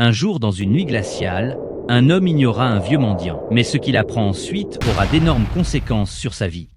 Un jour dans une nuit glaciale, un homme ignora un vieux mendiant. Mais ce qu'il apprend ensuite aura d'énormes conséquences sur sa vie.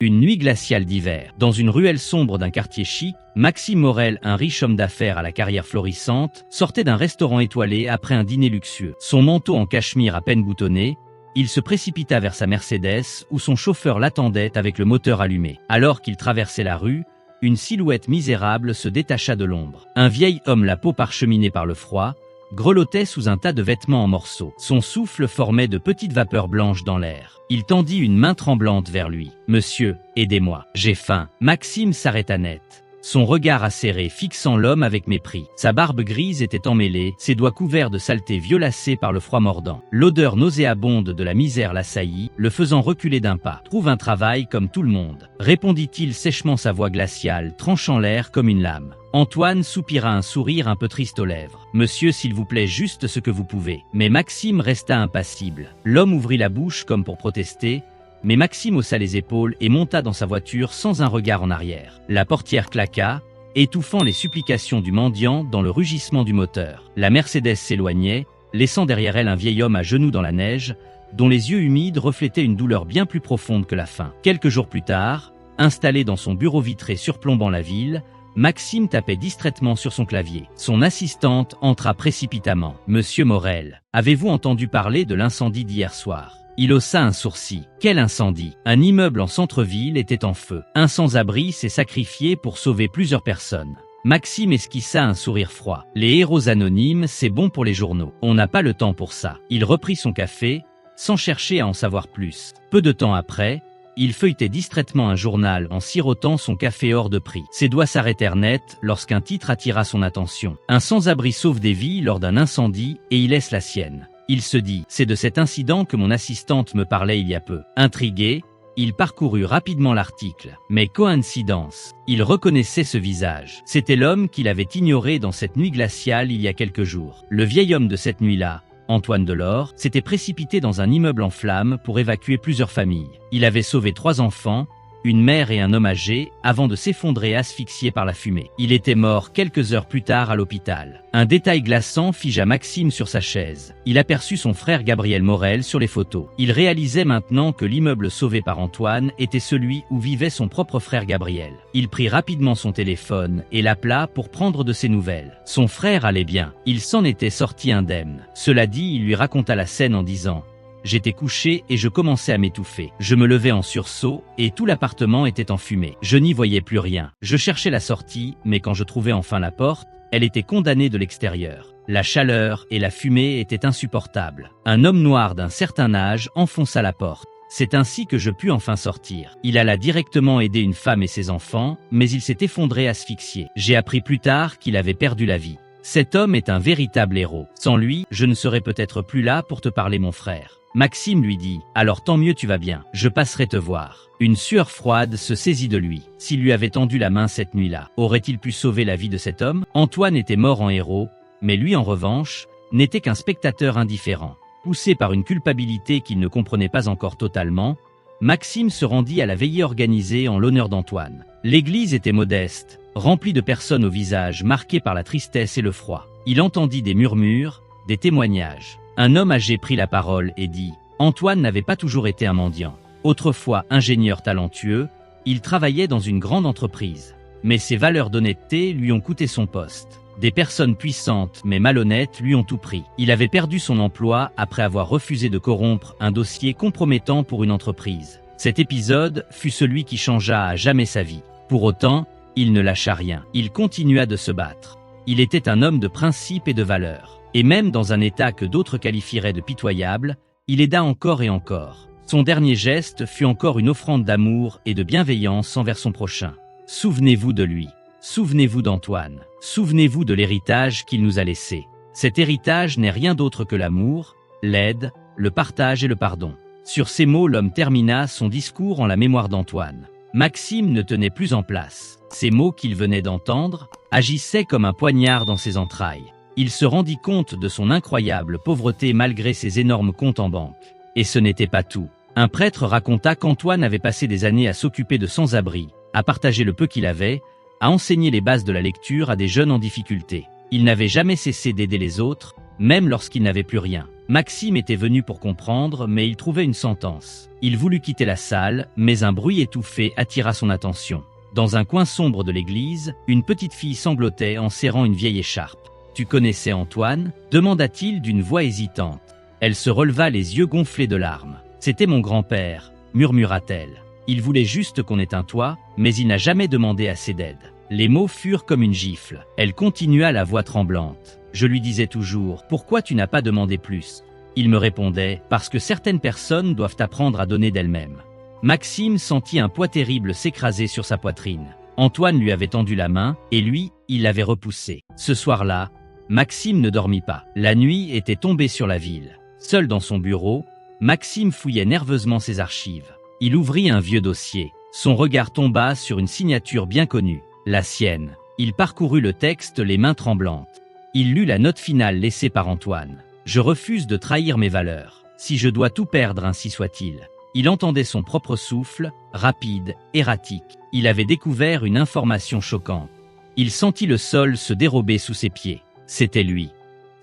Une nuit glaciale d'hiver. Dans une ruelle sombre d'un quartier chic, Maxime Morel, un riche homme d'affaires à la carrière florissante, sortait d'un restaurant étoilé après un dîner luxueux. Son manteau en cachemire à peine boutonné, il se précipita vers sa Mercedes où son chauffeur l'attendait avec le moteur allumé. Alors qu'il traversait la rue, une silhouette misérable se détacha de l'ombre. Un vieil homme, la peau parcheminée par le froid, grelottait sous un tas de vêtements en morceaux. Son souffle formait de petites vapeurs blanches dans l'air. Il tendit une main tremblante vers lui. « Monsieur, aidez-moi, j'ai faim. » Maxime s'arrêta net, son regard acéré fixant l'homme avec mépris. Sa barbe grise était emmêlée, ses doigts couverts de saleté violacée par le froid mordant. L'odeur nauséabonde de la misère l'assaillit, le faisant reculer d'un pas. « Trouve un travail comme tout le monde, » répondit-il sèchement, sa voix glaciale, tranchant l'air comme une lame. Antoine soupira, un sourire un peu triste aux lèvres. « Monsieur, s'il vous plaît, juste ce que vous pouvez. » Mais Maxime resta impassible. L'homme ouvrit la bouche comme pour protester, mais Maxime haussa les épaules et monta dans sa voiture sans un regard en arrière. La portière claqua, étouffant les supplications du mendiant dans le rugissement du moteur. La Mercedes s'éloignait, laissant derrière elle un vieil homme à genoux dans la neige, dont les yeux humides reflétaient une douleur bien plus profonde que la faim. Quelques jours plus tard, installé dans son bureau vitré surplombant la ville, Maxime tapait distraitement sur son clavier. Son assistante entra précipitamment. « Monsieur Morel, avez-vous entendu parler de l'incendie d'hier soir ?» Il haussa un sourcil. Quel incendie? Un immeuble en centre-ville était en feu. Un sans-abri s'est sacrifié pour sauver plusieurs personnes. Maxime esquissa un sourire froid. Les héros anonymes, c'est bon pour les journaux. On n'a pas le temps pour ça. Il reprit son café, sans chercher à en savoir plus. Peu de temps après, il feuilletait distraitement un journal en sirotant son café hors de prix. Ses doigts s'arrêtèrent net lorsqu'un titre attira son attention. Un sans-abri sauve des vies lors d'un incendie et y laisse la sienne. Il se dit, c'est de cet incident que mon assistante me parlait il y a peu. Intrigué, il parcourut rapidement l'article. Mais coïncidence, il reconnaissait ce visage. C'était l'homme qu'il avait ignoré dans cette nuit glaciale il y a quelques jours. Le vieil homme de cette nuit-là, Antoine Delors, s'était précipité dans un immeuble en flammes pour évacuer plusieurs familles. Il avait sauvé 3 enfants, une mère et un homme âgé, avant de s'effondrer asphyxié par la fumée. Il était mort quelques heures plus tard à l'hôpital. Un détail glaçant figea Maxime sur sa chaise. Il aperçut son frère Gabriel Morel sur les photos. Il réalisait maintenant que l'immeuble sauvé par Antoine était celui où vivait son propre frère Gabriel. Il prit rapidement son téléphone et l'appela pour prendre de ses nouvelles. Son frère allait bien. Il s'en était sorti indemne. Cela dit, il lui raconta la scène en disant: j'étais couché et je commençais à m'étouffer. Je me levais en sursaut et tout l'appartement était en fumée. Je n'y voyais plus rien. Je cherchais la sortie, mais quand je trouvais enfin la porte, elle était condamnée de l'extérieur. La chaleur et la fumée étaient insupportables. Un homme noir d'un certain âge enfonça la porte. C'est ainsi que je pus enfin sortir. Il alla directement aider une femme et ses enfants, mais il s'est effondré asphyxié. J'ai appris plus tard qu'il avait perdu la vie. Cet homme est un véritable héros. Sans lui, je ne serais peut-être plus là pour te parler, mon frère. Maxime lui dit: alors tant mieux, tu vas bien, je passerai te voir. Une sueur froide se saisit de lui. S'il lui avait tendu la main cette nuit-là, aurait-il pu sauver la vie de cet homme? Antoine était mort en héros, mais lui en revanche, n'était qu'un spectateur indifférent. Poussé par une culpabilité qu'il ne comprenait pas encore totalement, Maxime se rendit à la veillée organisée en l'honneur d'Antoine. L'église était modeste, remplie de personnes au visage marqué par la tristesse et le froid. Il entendit des murmures, des témoignages. Un homme âgé prit la parole et dit: Antoine n'avait pas toujours été un mendiant. Autrefois ingénieur talentueux, il travaillait dans une grande entreprise. Mais ses valeurs d'honnêteté lui ont coûté son poste. Des personnes puissantes mais malhonnêtes lui ont tout pris. Il avait perdu son emploi après avoir refusé de corrompre un dossier compromettant pour une entreprise. Cet épisode fut celui qui changea à jamais sa vie. Pour autant, il ne lâcha rien. Il continua de se battre. Il était un homme de principes et de valeurs. Et même dans un état que d'autres qualifieraient de pitoyable, il aida encore et encore. Son dernier geste fut encore une offrande d'amour et de bienveillance envers son prochain. Souvenez-vous de lui. Souvenez-vous d'Antoine. Souvenez-vous de l'héritage qu'il nous a laissé. Cet héritage n'est rien d'autre que l'amour, l'aide, le partage et le pardon. Sur ces mots, l'homme termina son discours en la mémoire d'Antoine. Maxime ne tenait plus en place. Ces mots qu'il venait d'entendre agissaient comme un poignard dans ses entrailles. Il se rendit compte de son incroyable pauvreté malgré ses énormes comptes en banque. Et ce n'était pas tout. Un prêtre raconta qu'Antoine avait passé des années à s'occuper de sans-abri, à partager le peu qu'il avait, à enseigner les bases de la lecture à des jeunes en difficulté. Il n'avait jamais cessé d'aider les autres, même lorsqu'il n'avait plus rien. Maxime était venu pour comprendre, mais il trouvait une sentence. Il voulut quitter la salle, mais un bruit étouffé attira son attention. Dans un coin sombre de l'église, une petite fille sanglotait en serrant une vieille écharpe. « Tu connaissais Antoine » demanda-t-il d'une voix hésitante. Elle se releva les yeux gonflés de larmes. « C'était mon grand-père » murmura-t-elle. « Il voulait juste qu'on ait un toit, mais il n'a jamais demandé assez d'aide. » Les mots furent comme une gifle. Elle continua la voix tremblante. « Je lui disais toujours, pourquoi tu n'as pas demandé plus ?» Il me répondait, parce que certaines personnes doivent apprendre à donner d'elles-mêmes. Maxime sentit un poids terrible s'écraser sur sa poitrine. Antoine lui avait tendu la main, et lui, il l'avait repoussé. Ce soir-là, Maxime ne dormit pas. La nuit était tombée sur la ville. Seul dans son bureau, Maxime fouillait nerveusement ses archives. Il ouvrit un vieux dossier. Son regard tomba sur une signature bien connue, la sienne. Il parcourut le texte les mains tremblantes. Il lut la note finale laissée par Antoine. « Je refuse de trahir mes valeurs. Si je dois tout perdre, ainsi soit-il. » Il entendait son propre souffle, rapide, erratique. Il avait découvert une information choquante. Il sentit le sol se dérober sous ses pieds. C'était lui.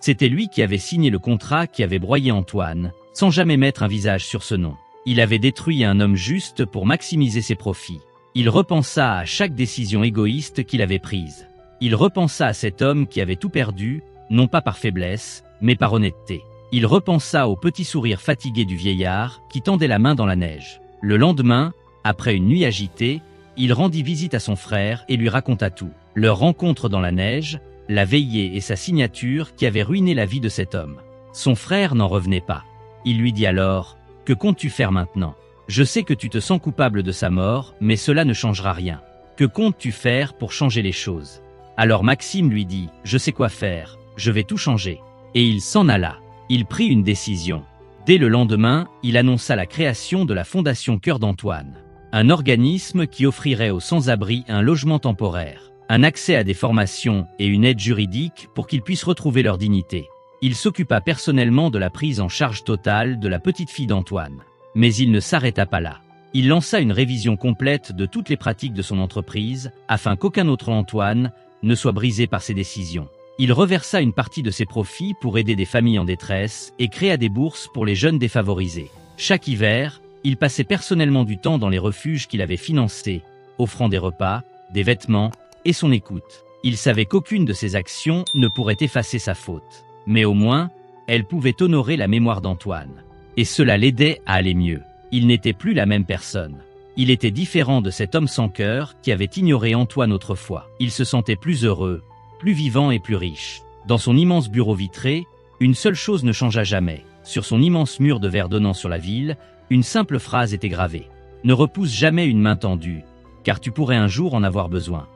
C'était lui qui avait signé le contrat qui avait broyé Antoine, sans jamais mettre un visage sur ce nom. Il avait détruit un homme juste pour maximiser ses profits. Il repensa à chaque décision égoïste qu'il avait prise. Il repensa à cet homme qui avait tout perdu, non pas par faiblesse, mais par honnêteté. Il repensa au petit sourire fatigué du vieillard qui tendait la main dans la neige. Le lendemain, après une nuit agitée, il rendit visite à son frère et lui raconta tout. Leur rencontre dans la neige, la veillée et sa signature qui avaient ruiné la vie de cet homme. Son frère n'en revenait pas. Il lui dit alors « Que comptes-tu faire maintenant ? Je sais que tu te sens coupable de sa mort, mais cela ne changera rien. Que comptes-tu faire pour changer les choses ?» Alors Maxime lui dit « Je sais quoi faire, je vais tout changer. » Et il s'en alla. Il prit une décision. Dès le lendemain, il annonça la création de la Fondation Cœur d'Antoine. Un organisme qui offrirait aux sans-abri un logement temporaire, un accès à des formations et une aide juridique pour qu'ils puissent retrouver leur dignité. Il s'occupa personnellement de la prise en charge totale de la petite fille d'Antoine. Mais il ne s'arrêta pas là. Il lança une révision complète de toutes les pratiques de son entreprise afin qu'aucun autre Antoine ne soit brisé par ses décisions. Il reversa une partie de ses profits pour aider des familles en détresse et créa des bourses pour les jeunes défavorisés. Chaque hiver, il passait personnellement du temps dans les refuges qu'il avait financés, offrant des repas, des vêtements et son écoute. Il savait qu'aucune de ses actions ne pourrait effacer sa faute. Mais au moins, elle pouvait honorer la mémoire d'Antoine. Et cela l'aidait à aller mieux. Il n'était plus la même personne. Il était différent de cet homme sans cœur qui avait ignoré Antoine autrefois. Il se sentait plus heureux, plus vivant et plus riche. Dans son immense bureau vitré, une seule chose ne changea jamais. Sur son immense mur de verre donnant sur la ville, une simple phrase était gravée. « Ne repousse jamais une main tendue, car tu pourrais un jour en avoir besoin. »